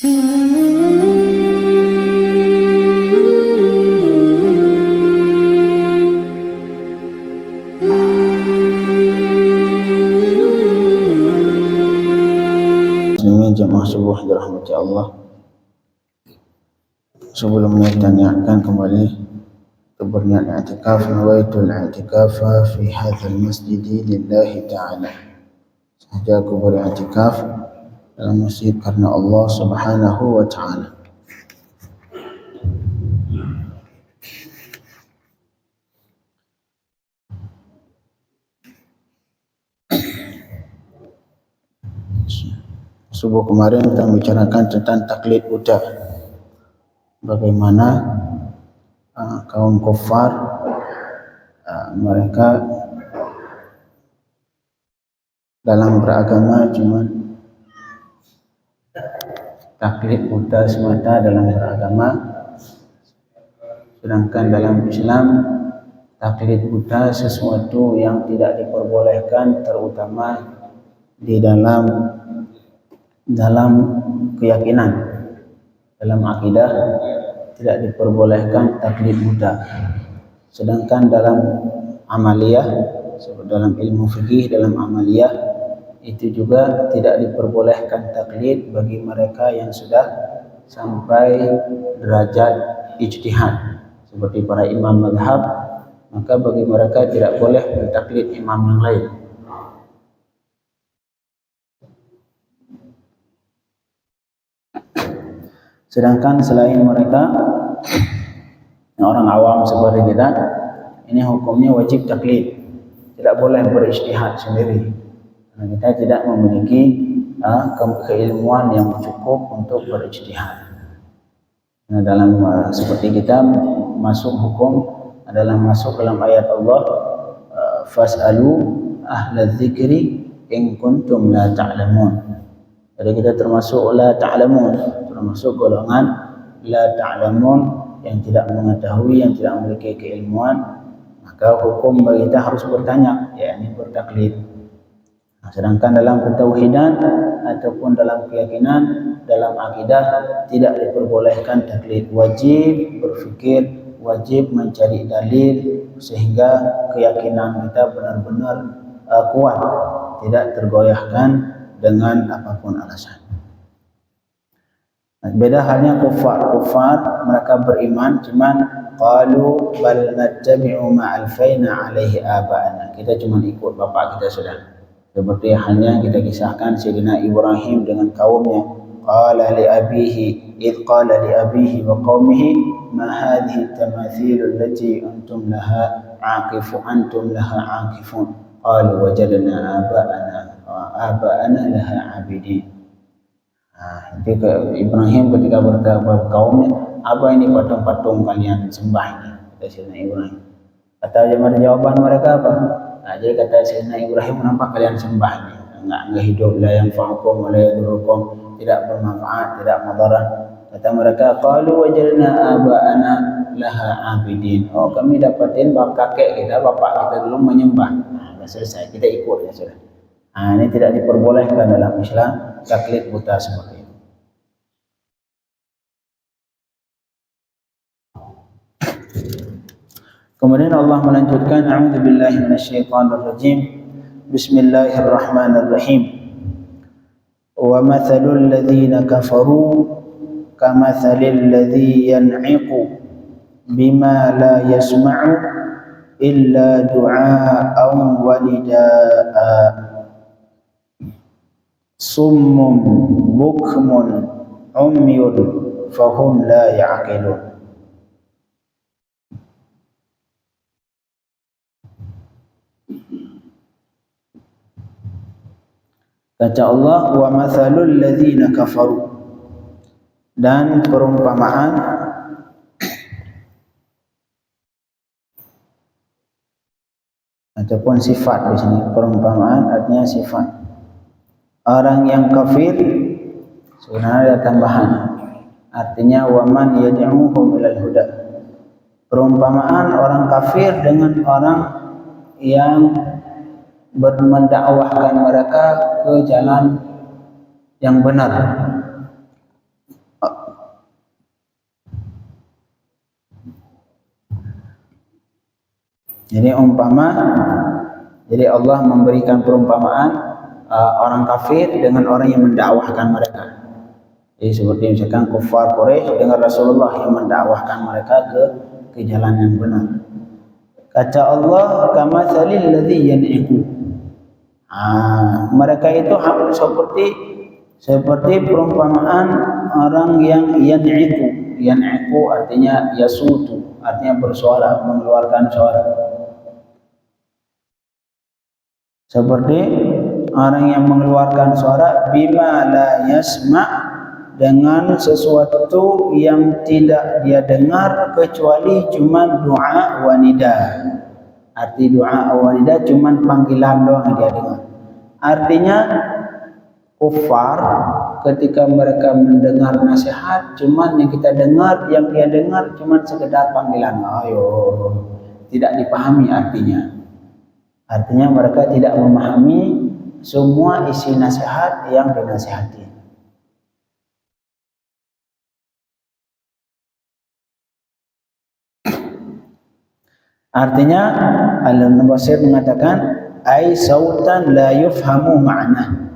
Jemaah subuh dirahmati Allah. Sebelum kita niatkan kembali untuk berniat i'tikaf, nawaitul i'tikafa fi hadzal masjid lillahi ta'ala. Saja aku beriktikaf dalam masjid karena Allah Subhanahu wa ta'ala. Subuh kemarin kita membicarakan tentang taklid buta. Bagaimana kaum kafir mereka dalam beragama cuma taklid buta semata dalam beragama, sedangkan dalam Islam taklid buta sesuatu yang tidak diperbolehkan, terutama di dalam keyakinan, dalam akidah tidak diperbolehkan taklid buta. Sedangkan dalam amaliyah, dalam ilmu fikih, dalam amaliyah itu juga tidak diperbolehkan taklid bagi mereka yang sudah sampai derajat ijtihad seperti para imam mazhab, maka bagi mereka tidak boleh mentaklid imam yang lain. Sedangkan selain mereka, orang awam seperti kita, ini hukumnya wajib taklid, tidak boleh berijtihad sendiri, karena kita tidak memiliki keilmuan yang cukup untuk berijtihad. Nah, dalam seperti kita masuk hukum adalah masuk dalam ayat Allah, fas'alu ahla dzikri in kuntum la ta'lamun. Jadi kita termasuk la ta'lamun, termasuk golongan la ta'lamun yang tidak mengetahui, yang tidak memiliki keilmuan. Maka hukum bagi kita harus bertanya, yakni bertaklid. Nah, sedangkan dalam pentauhidan ataupun dalam keyakinan, dalam akidah tidak diperbolehkan taklid. Wajib berfikir, wajib mencari dalil sehingga keyakinan kita benar-benar kuat, tidak tergoyahkan dengan apapun alasan. Beda halnya kufar, mereka beriman cuman qalu bal nattabi'u ma alfaina alaihi aba'ana. Kita cuma ikut bapak kita sudah. Seperti halnya kita kisahkan Sayyidina Ibrahim dengan kaumnya. Qala li abihi id qala li abihi wa qaumihi ma hadhihi tamathil allati antum laha aqifun. Qalu wajadna aba'ana laha abidin. Ibrahim ketika berkata kepada kaumnya, apa ini patung-patung kalian sembah ini? Kata Sayyidina Ibrahim. Kata jawaban mereka apa? Jadi kata Sayyidina Ibrahim, kenapa kalian sembah ini? Enggak hidup, la yanfa'ukum wa la yadurrukum, tidak bermanfaat, tidak mudarat. Kata mereka, qalu wajadna aba'ana laha abidin. Oh, kami dapatin kakek kita, bapak kita dulu menyembah. Nah, selesai, kita ikut ya sudah. Nah, ini tidak diperbolehkan dalam Islam taklid buta seperti itu. Kemudian Allah melanjutkan, a'udzubillahi minasyaitonirrajim. Bismillahirrahmanirrahim. Wa mathalul ladzina kafaru kamathalil ladzi yan'iqu bima la yasma'u illa du'a'an wa nidaa'a summun bukmun umyun fahum la ya'qilun. Kata Allah, wa mathalul ladzina kafaru, dan perumpamaan ataupun sifat di sini. Perumpamaan artinya sifat. Orang yang kafir, sebenarnya ada tambahan, artinya waman yad'uhum ilal huda. Perumpamaan orang kafir dengan orang yang mendakwahkan mereka ke jalan yang benar. Jadi jadi Allah memberikan perumpamaan orang kafir dengan orang yang mendakwahkan mereka. Jadi seperti misalkan kufar Quraisy dengan Rasulullah yang mendakwahkan mereka ke jalan yang benar. Kata Allah, kamatsalil ladzi yan'iqu. Mereka itu seperti perumpamaan orang yang yan'iqu. Yan'iqu artinya yasutu, artinya bersuara, mengeluarkan suara. Seperti orang yang mengeluarkan suara bima la yasma', dengan sesuatu yang tidak dia dengar kecuali cuma doa wa nida. Arti doa wa nida cuma panggilan doang dia dengar. Artinya kufar ketika mereka mendengar nasihat, cuma yang kita dengar, yang dia dengar cuma sekedar panggilan. Ayo, tidak dipahami artinya. Artinya mereka tidak memahami semua isi nasihat yang dinasihati. Artinya Al-Mufassir mengatakan ai sautan la yufhamu ma'na.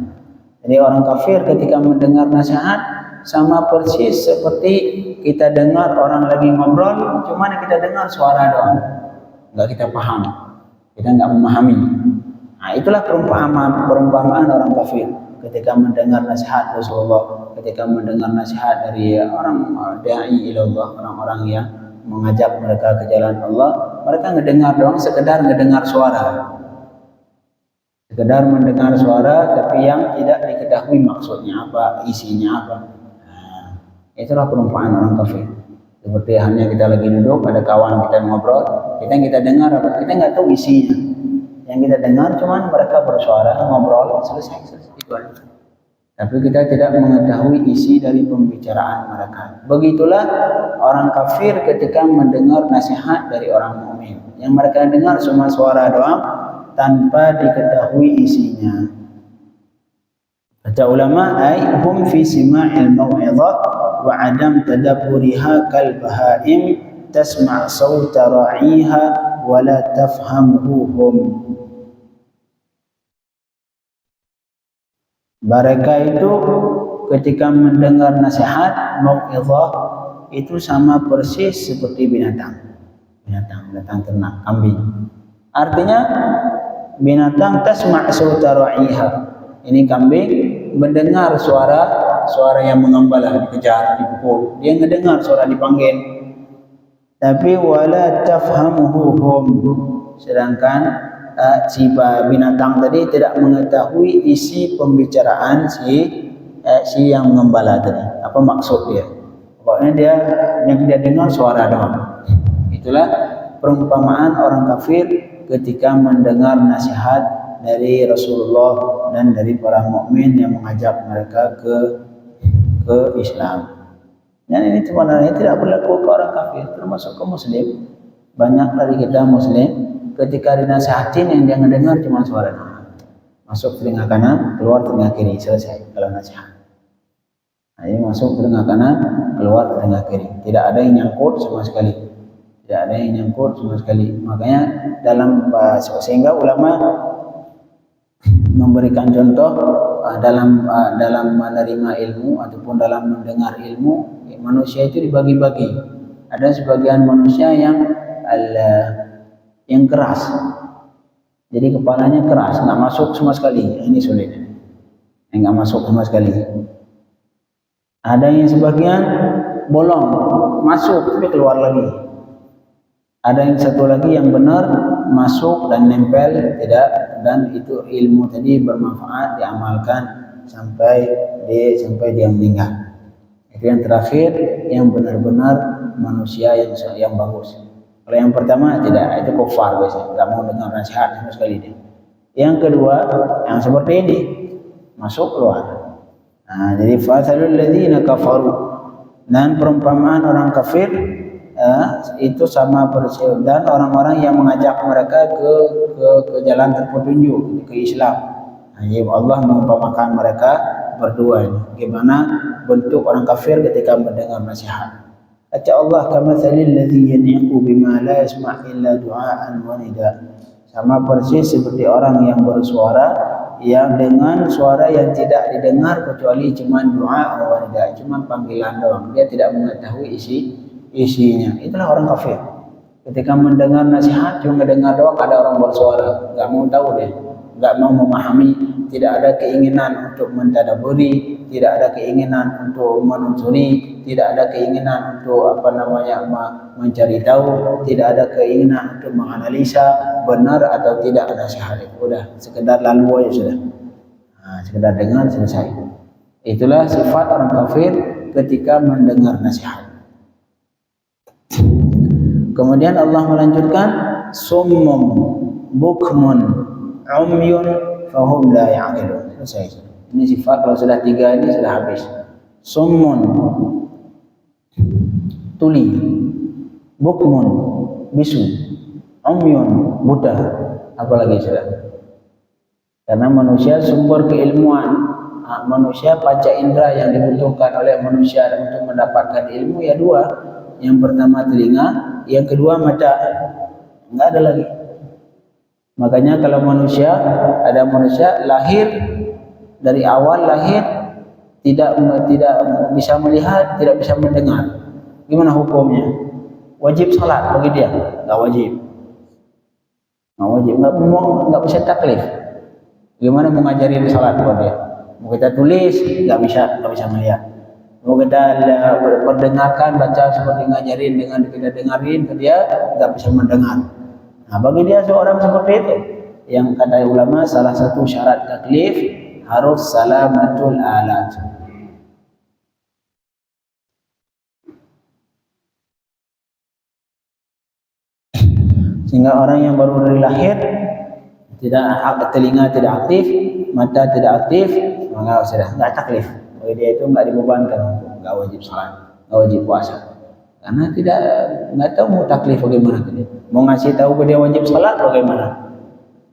Jadi orang kafir ketika mendengar nasihat sama persis seperti kita dengar orang lagi ngobrol, cuma kita dengar suara doang, enggak kita paham, kita enggak memahami. Nah, itulah perumpamaan orang kafir ketika mendengar nasihat Rasulullah, ketika mendengar nasihat dari orang dai ilallah, orang-orang yang mengajak mereka ke jalan Allah. Mereka ngedengar doang, sekedar ngedengar suara, sekedar mendengar suara, tapi yang tidak diketahui maksudnya apa, isinya apa. Itulah perumpamaan orang kafir. Seperti hanya kita lagi duduk, ada kawan kita ngobrol, kita dengar apa, kita nggak tahu isinya. Yang kita dengar cuman mereka bersuara, ngobrol, selesai itu aja. Tapi kita tidak mengetahui isi dari pembicaraan mereka. Begitulah orang kafir ketika mendengar nasihat dari orang mukmin. Yang mereka dengar cuma suara doang tanpa diketahui isinya. Kata ulama, ai hum fi sima'il mau'izah wa adam tadabburiha kal bahaim tasma' sauta ra'iha wa la tafhamuhum. Mereka itu ketika mendengar nasihat mau'izah itu sama persis seperti binatang ternak, kambing. Artinya binatang tasma' sauta ra'iha. Ini kambing mendengar suara yang mengembala, dikejar, dipukul. Dia mendengar suara dipanggil. Tapi wala tafhamuhum. Sedangkan si binatang tadi tidak mengetahui isi pembicaraan si yang mengembala tadi. Apa maksud dia? Pokoknya yang dia dengar suara doang. Itulah perumpamaan orang kafir ketika mendengar nasihat dari Rasulullah dan dari para mukmin yang mengajak mereka ke Islam. Dan ini sebenarnya tidak berlaku ke orang kafir, termasuk ke muslim. Banyak dari kita muslim ketika dinasihatin yang dia mendengar cuma suara doang. Masuk telinga kanan, keluar telinga kiri, selesai kalau nasihat. Nah, ini masuk telinga kanan, keluar telinga kiri. Tidak ada yang nyangkut sama sekali. Tidak ada yang nyangkut sama sekali. Makanya sehingga ulama memberikan contoh dalam menerima ilmu ataupun dalam mendengar ilmu, manusia itu dibagi-bagi. Ada sebagian manusia yang keras, jadi kepalanya keras, nggak masuk sama sekali. Ini sulit, nggak masuk sama sekali. Ada yang sebagian bolong, masuk tapi keluar lagi. Ada yang satu lagi yang benar, masuk dan nempel, tidak, dan itu ilmu tadi bermanfaat, diamalkan sampai dia meninggal. Itu yang terakhir, yang benar-benar manusia yang bagus. Kalau yang pertama tidak, itu kufar biasanya, nggak mau dengar nasihat sama sekali dia. Yang kedua, yang seperti ini, masuk keluar. Nah, jadi fasalul ladzina kafaru, dan perumpamaan orang kafir itu sama persis, dan orang-orang yang mengajak mereka ke jalan terpetunjuk, ke Islam. Nah, jadi Allah mengumpamakan mereka berdua ini. Gimana bentuk orang kafir ketika mendengar nasihat. Kata Allah, kamathalil ladzi yan'iqu bima la yasma' illa du'aan wa nida. Sama persis seperti orang yang bersuara yang dengan suara yang tidak didengar kecuali cuma doa wa nida, cuma panggilan doang. Dia tidak mengetahui isinya. Itulah orang kafir. Ketika mendengar nasihat cuma mendengar doang, ada orang bersuara, enggak mau tahu dia, enggak mau memahami, tidak ada keinginan untuk mentadaburi, tidak ada keinginan untuk menelusuri, tidak ada keinginan untuk mencari tahu, tidak ada keinginan untuk menganalisa benar atau tidak nasihat. Udah sekedar lalu aja sudah. Sekedar dengar selesai. Itulah sifat orang kafir ketika mendengar nasihat. Kemudian Allah melanjutkan, summum bukmun umyun fahum la ya'qilun. Selesai. Ini sifat, kalau sudah 3 ini sudah habis. Summun, tuli, bukmun, bisu, umyun, buta. Apalagi sudah. Karena manusia sumber keilmuan, manusia panca indera yang dibutuhkan oleh manusia untuk mendapatkan ilmu ya 2. Yang pertama telinga, yang kedua mata. Enggak ada lagi. Makanya kalau ada manusia lahir, dari awal lahir tidak bisa melihat, tidak bisa mendengar. Gimana hukumnya? Wajib salat bagi dia? Enggak wajib. Enggak wajib, enggak bisa taklif. Gimana mau ngajarin salat buat dia? Mau kita tulis, enggak bisa melihat. Mau kita perdengarkan, baca seperti ngajarin dengan kita dengarin ke dia, enggak bisa mendengar. Nah, bagi dia seorang seperti itu, yang kata ulama salah satu syarat taklif harus salamatul alat. Sehingga orang yang baru dari lahir, telinga tidak aktif, mata tidak aktif, maka sudah enggak taklif. Bagi dia itu enggak dibebankan, enggak wajib salat, enggak wajib puasa. Karena enggak tahu mau taklif bagaimana dia. Mau ngasih tahu ke dia wajib salat bagaimana?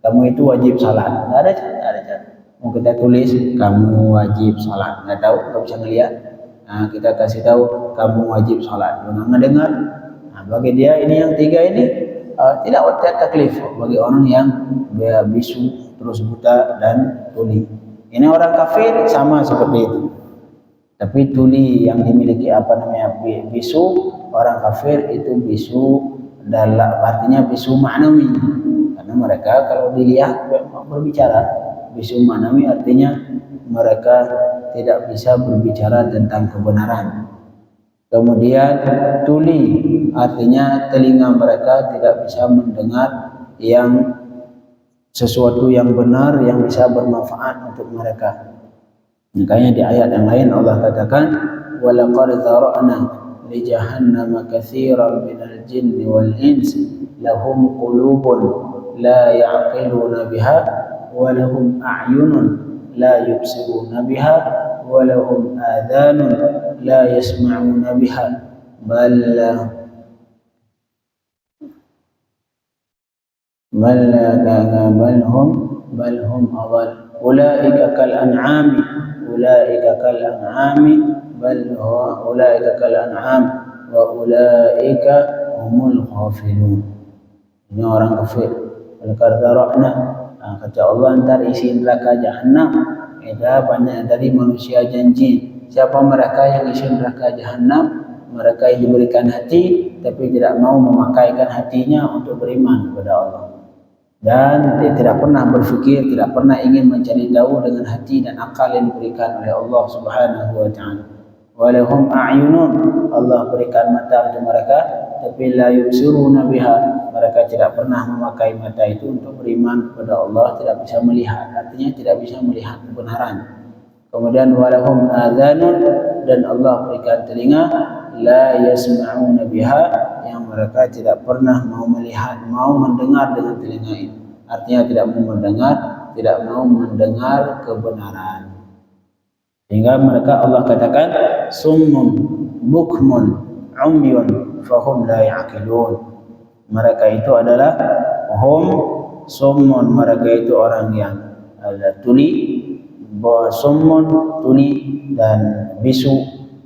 Kamu itu wajib salat. Enggak ada cara. Mau kita tulis kamu wajib salat, enggak tahu, enggak bisa melihat. Nah, kita kasih tahu kamu wajib salat, enggak mendengar. Nah, bagi dia ini yang 3 ini tidak wajib taklif bagi orang yang bisu, terus buta dan tuli. Ini orang kafir sama seperti itu. Tapi tuli yang dimiliki bisu, orang kafir itu bisu artinya bisu ma'nawi. Karena mereka kalau dilihat berbicara, bisu ma'nawi artinya mereka tidak bisa berbicara tentang kebenaran. Kemudian tuli artinya telinga mereka tidak bisa mendengar yang sesuatu yang benar yang bisa bermanfaat untuk mereka. Makanya di ayat yang lain Allah katakan, walaqad dzara'na li jahannama katsiran minal jinni wal insi lahum qulubun la ya'qiluna biha wa lahum a'yunun la yubsiruna biha wa lahum adhanun la yasma'una biha bal hum adall ulaika kal an'ami bal ulaika kal an'am wa ulaika humul ghafilun. Ini orang kafir. Walaqad dzara'na, kata Allah, antar isi neraka jahanam ada banyak dari manusia dan jin. Siapa mereka yang isi neraka jahanam? Mereka yang diberikan hati tapi tidak mau memakaikan hatinya untuk beriman kepada Allah. Dan dia tidak pernah berfikir, tidak pernah ingin mencari tahu dengan hati dan akal yang diberikan oleh Allah Subhanahu wa taala. Walahum a'yunun, Allah berikan mata untuk mereka, tapi la yubsiruna biha, mereka tidak pernah memakai mata itu untuk beriman kepada Allah, tidak bisa melihat, artinya tidak bisa melihat kebenaran. Kemudian walahum adhanun, dan Allah berikan telinga, la yasma'una biha, yang mereka tidak pernah mau melihat, mau mendengar dengan telinga itu. Artinya tidak mau mendengar, tidak mau mendengar kebenaran. Sehingga mereka Allah katakan summun bukmun umyun fahum la ya'qilun. Mereka itu adalah summun, mereka itu orang yang tuli, summun, tuli dan bisu.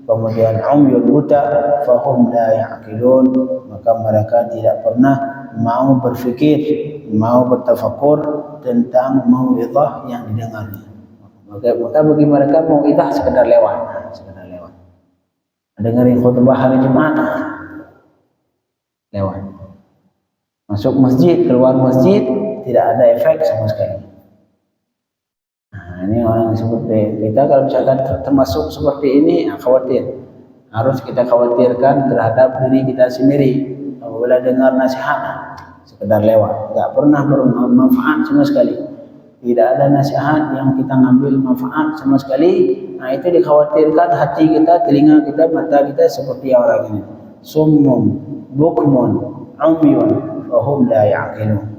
kemudian umyun buta, fahum la ya'qilun, maka mereka tidak pernah mau berfikir, mau bertafakur tentang mau'izah yang didengarnya. Maka bagi mereka mau'izah sekedar lewat, dengerin khutbah hari Jumat lewat, masuk masjid, keluar masjid tidak ada efek sama sekali. Nah, ini orang seperti kita kalau misalkan termasuk seperti ini, khawatir, harus kita khawatirkan terhadap diri kita sendiri. Apabila dengar nasihat sekedar lewat, tidak pernah bermanfaat sama sekali, tidak ada nasihat yang kita ngambil manfaat sama sekali. Nah, itu dikhawatirkan hati kita, telinga kita, mata kita seperti orang ini, summun bukmun umyun fahum la ya'qilun.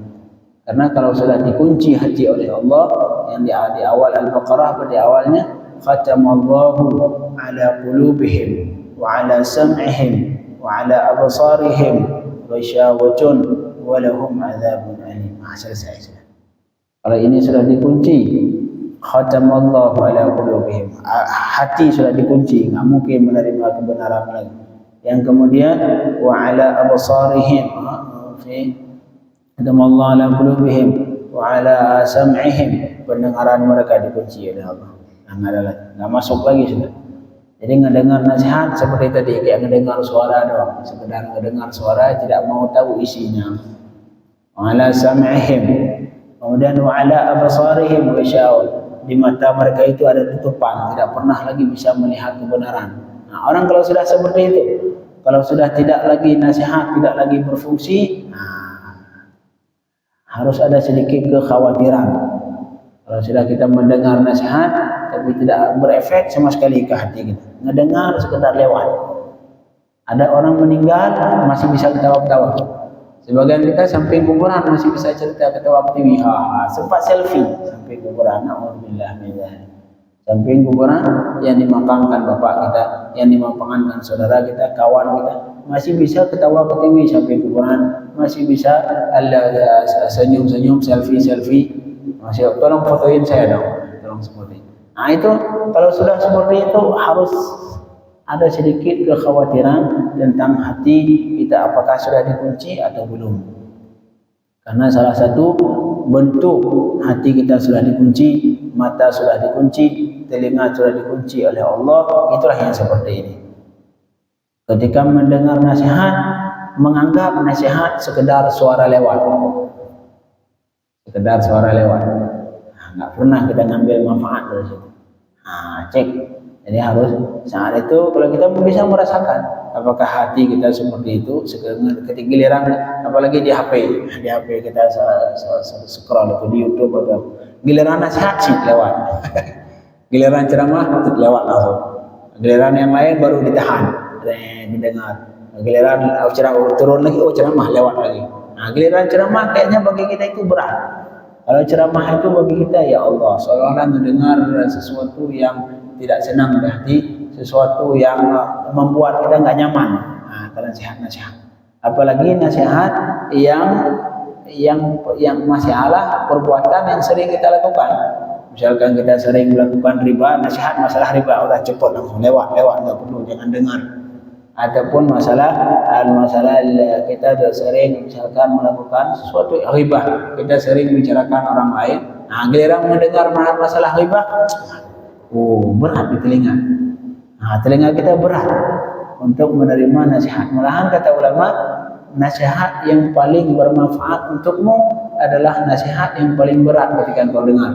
Karena kalau sudah dikunci hati oleh Allah, yang di awal Al-Baqarah pada awalnya, khatamallahu ala qulubihim wa ala sam'ihim wa ala absarihim ghisyawatun wa lahum adzabun alim. Selesai sudah. Kalau ini sudah dikunci, khatamallahu ala qulubihim, hati sudah dikunci, enggak mungkin menerima kebenaran lagi. Yang kemudian wa ala absarihim, khatamallahu ala qulubihim wa ala sam'ihim, pendengaran mereka dikunci oleh Allah. Enggak masuk lagi sudah. Jadi ngedengar nasihat seperti tadi, kayak ngedengar suara doang, sekedar ngedengar suara, tidak mau tahu isinya. Wa ala sam'ihim, kemudian wa ala absarihim ghisyawah, di mata mereka itu ada tutupan, tidak pernah lagi bisa melihat kebenaran. Nah, orang kalau sudah seperti itu, kalau sudah tidak lagi nasihat, tidak lagi berfungsi, harus ada sedikit kekhawatiran. Kalau sudah kita mendengar nasihat tapi tidak berefek sama sekali ke hati kita, ngedengar sekedar lewat. Ada orang meninggal masih bisa ketawa-ketawa. Sebagian kita sampai kuburan masih bisa cerita, ketawa ke TV, sempat selfie sampai kuburan. Alhamdulillah, sampai kuburan yang dimakamkan bapak kita, yang dimakamkan saudara kita, kawan kita, masih bisa ketawa ke TV sampai kuburan, masih bisa senyum-senyum, selfie, masih tolong fotoin saya dong, tolong seperti. Nah itu kalau sudah seperti itu harus ada sedikit kekhawatiran tentang hati kita, apakah sudah dikunci atau belum. Karena salah satu bentuk hati kita sudah dikunci, mata sudah dikunci, telinga sudah dikunci oleh Allah, itulah yang seperti ini. Ketika mendengar nasihat, menganggap nasihat sekedar suara lewat. Sekedar suara lewat. Nggak pernah kita ngambil manfaat dari situ. Cek. Jadi harus saat itu kalau kita bisa merasakan apakah hati kita seperti itu ketika giliran, apalagi di HP kita scroll itu di YouTube atau giliran nasihat sih lewat, giliran ceramah lewat langsung, giliran yang lain baru ditahan, didengar, giliran ceramah turun lagi, ceramah lewat lagi. Nah, giliran ceramah kayaknya bagi kita itu berat. Kalau ceramah itu bagi kita, ya Allah, seolah-olah mendengar sesuatu yang tidak senang di hati, sesuatu yang membuat kita nggak nyaman. Nah, nasihat. Apalagi nasihat yang masalah perbuatan yang sering kita lakukan. Misalkan kita sering melakukan riba, nasihat masalah riba, udah cepat langsung lewat, nggak perlu, jangan dengar. Ataupun masalah kita sering misalkan melakukan sesuatu riba, kita sering bicarakan orang lain. Nah, giliran mendengar masalah riba, berat di telinga. Nah, telinga kita berat untuk menerima nasihat. Malahan kata ulama, nasihat yang paling bermanfaat untukmu adalah nasihat yang paling berat ketika kau dengar.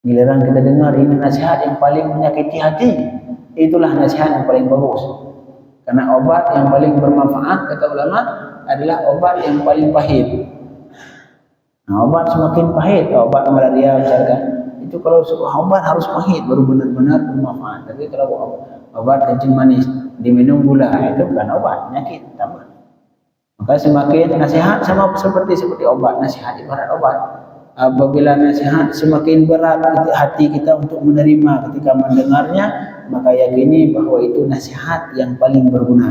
Giliran kita dengar ini nasihat yang paling menyakiti hati, itulah nasihat yang paling bagus. Karena obat yang paling bermanfaat kata ulama adalah obat yang paling pahit. Nah, obat semakin pahit, obat malaria misalkan, itu kalau obat harus pahit baru benar-benar bermanfaat. Tapi kalau obat kencing manis diminum gula, itu bukan obat, penyakit tambah. Maka semakin nasihat sama seperti obat, nasihat ibarat obat. Apabila nasihat semakin berat hati kita untuk menerima ketika mendengarnya, maka yakini bahwa itu nasihat yang paling berguna.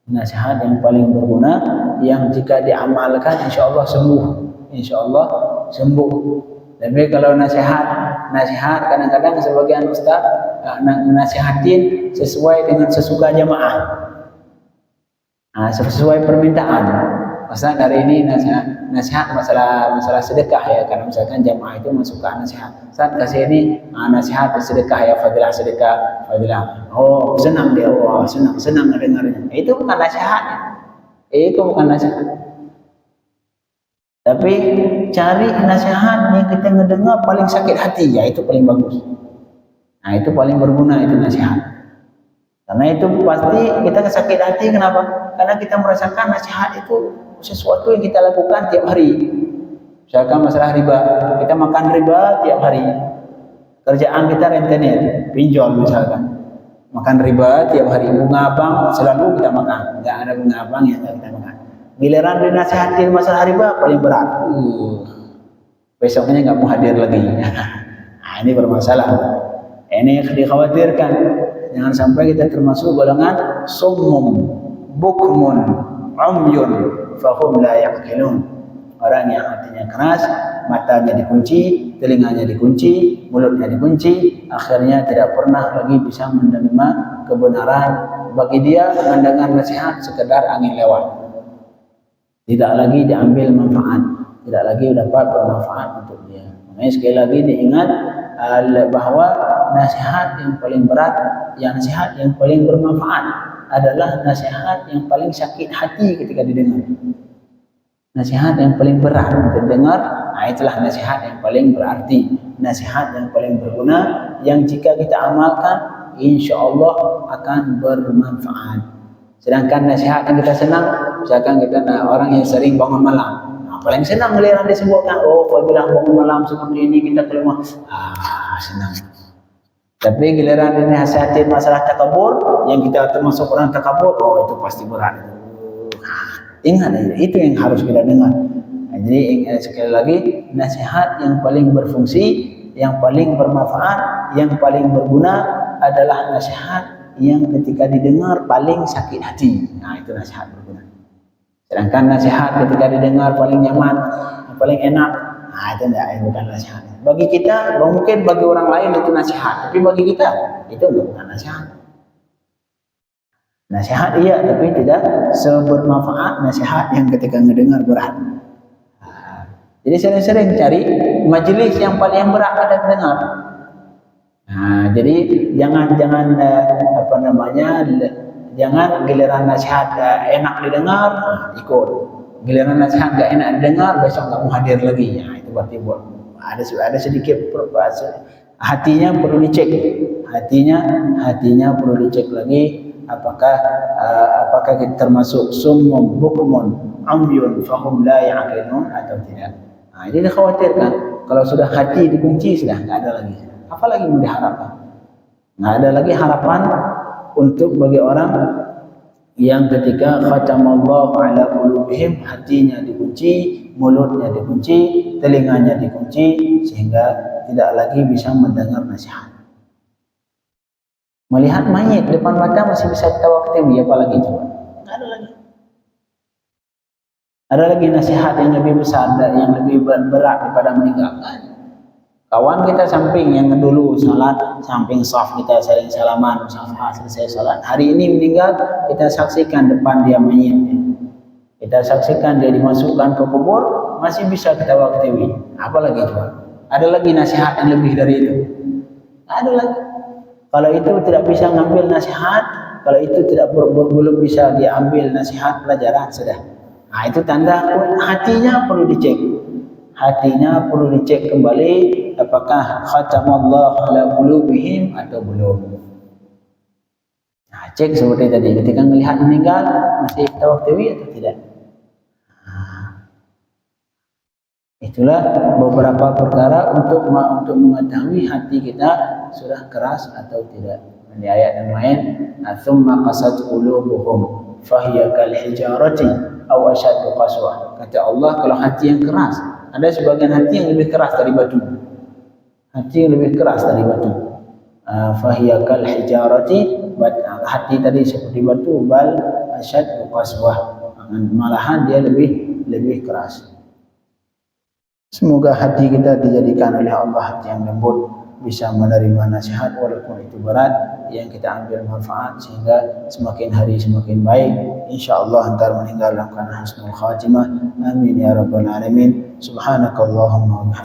Nasihat yang paling berguna, yang jika diamalkan insya Allah sembuh. Insya Allah sembuh. Tapi kalau nasihat kadang-kadang sebagian ustaz nasihatin sesuai dengan sesuka jamaah. Sesuai permintaan. Masa dari ini nasihat masalah sedekah ya, karena misalkan jamaah itu suka nasihat. Saat kasih ini nasihat sedekah ya, fadilah sedekah, fadilah. Oh senang dia, wah senang dengarnya. Itu bukan nasihat. Itu bukan nasihat. Tapi cari nasihat yang kita ngedengar paling sakit hati, ya itu paling bagus. Nah itu paling berguna itu nasihat. Karena itu pasti kita sakit hati, kenapa? Karena kita merasakan nasihat itu sesuatu yang kita lakukan tiap hari. Misalkan masalah riba, kita makan riba tiap hari. Kerjaan kita rentenir, pinjol misalkan. Makan riba tiap hari, bunga abang selalu kita makan. Enggak ada bunga abang yang kita makan. Giliran dinasihatin masalah riba paling berat. Besoknya nggak mau hadir lagi. Ini bermasalah. Ini dikhawatirkan. Jangan sampai kita termasuk golongan summum, bukmun, umyun, fahum la yaqilun. Orang yang hatinya keras, matanya dikunci, telinganya dikunci, mulutnya dikunci, akhirnya tidak pernah lagi bisa menerima kebenaran. Bagi dia mendengar nasihat sekedar angin lewat. Tidak lagi diambil manfaat, tidak lagi dapat bermanfaat untuk dia. Makanya sekali lagi diingat bahwa nasihat yang paling berat, nasihat yang paling bermanfaat adalah nasihat yang paling sakit hati ketika didengar. Nasihat yang paling berat untuk didengar, itulah nasihat yang paling berarti, nasihat yang paling berguna, yang jika kita amalkan, insya Allah akan bermanfaat. Sedangkan nasihat yang kita senang, misalkan kita orang yang sering bangun malam, paling senang giliran disebutkan, oh fadilah bangun malam seperti ini kita keluar, senang. Tapi giliran dinasihatin masalah takabur, yang kita termasuk orang takabur, oh itu pasti berat. Ingat itu yang harus kita dengar. Jadi sekali lagi, nasihat yang paling berfungsi, yang paling bermanfaat, yang paling berguna adalah nasihat yang ketika didengar paling sakit hati. Itu nasihat berguna. Sedangkan nasihat ketika didengar paling nyaman, paling enak, itu bukan nasihat. Bagi kita, mungkin bagi orang lain itu nasihat, tapi bagi kita itu bukan nasihat. Nasihat iya, tapi tidak sebermanfaat nasihat yang ketika mendengar berat. Jadi sering-sering cari majelis yang paling berat pada mendengar. Jadi jangan jangan giliran nasihat enak didengar ikut, giliran nasihat gak enak didengar besok gak mau hadir lagi. Itu berarti ada sedikit hatinya perlu dicek, hatinya perlu dicek lagi apakah kita termasuk summum bukmun umyun fahum la yaqilun atau tidak. Ini dikhawatirkan kalau sudah hati dikunci sudah nggak ada lagi. Apalagi mau diharapkan? Nggak ada lagi harapan untuk bagi orang yang ketika khatamallahu ala qulubihim, hatinya dikunci, mulutnya dikunci, telinganya dikunci, sehingga tidak lagi bisa mendengar nasihat. Melihat mayit depan mata masih bisa ketawa ketiwi, apalagi coba? Nggak ada lagi. Ada lagi nasihat yang lebih besar dan yang lebih berat daripada meninggalkan. Kawan kita samping yang dulu salat, samping saf kita saling salaman, musafah selesai salat. Hari ini meninggal, kita saksikan depan dia mayit. Kita saksikan dia dimasukkan ke kubur, masih bisa ketawa ketiwi. Apalagi coba? Ada lagi nasihat yang lebih dari itu? Ada lagi. Kalau itu tidak bisa ngambil nasihat, kalau itu belum bisa diambil nasihat pelajaran sudah. Itu tanda hatinya perlu dicek. Hatinya perlu dicek kembali apakah khatamallahu ala qulubihim atau belum. Cek seperti tadi, ketika melihat meninggal masih ketawa ketiwi atau tidak. Itulah beberapa perkara untuk mengetahui hati kita sudah keras atau tidak. Di ayat yang lain, "Tsumma qasat qulubuhum fahiya kal hijarati aw ashaddu qaswa." Kata Allah, kalau hati yang keras, ada sebagian hati yang lebih keras dari batu. Hati yang lebih keras dari batu. Fahiya kal hijarati, hati tadi seperti batu, bal ashaddu qaswa. Malahan dia lebih keras. Semoga hati kita dijadikan oleh Allah hati yang lembut, bisa menerima nasihat walaupun itu berat, yang kita ambil manfaat sehingga semakin hari semakin baik, insyaallah antar meninggal dalam keadaan husnul khatimah. Amin ya rabbal alamin. Subhanakallahumma wa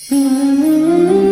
bihamdika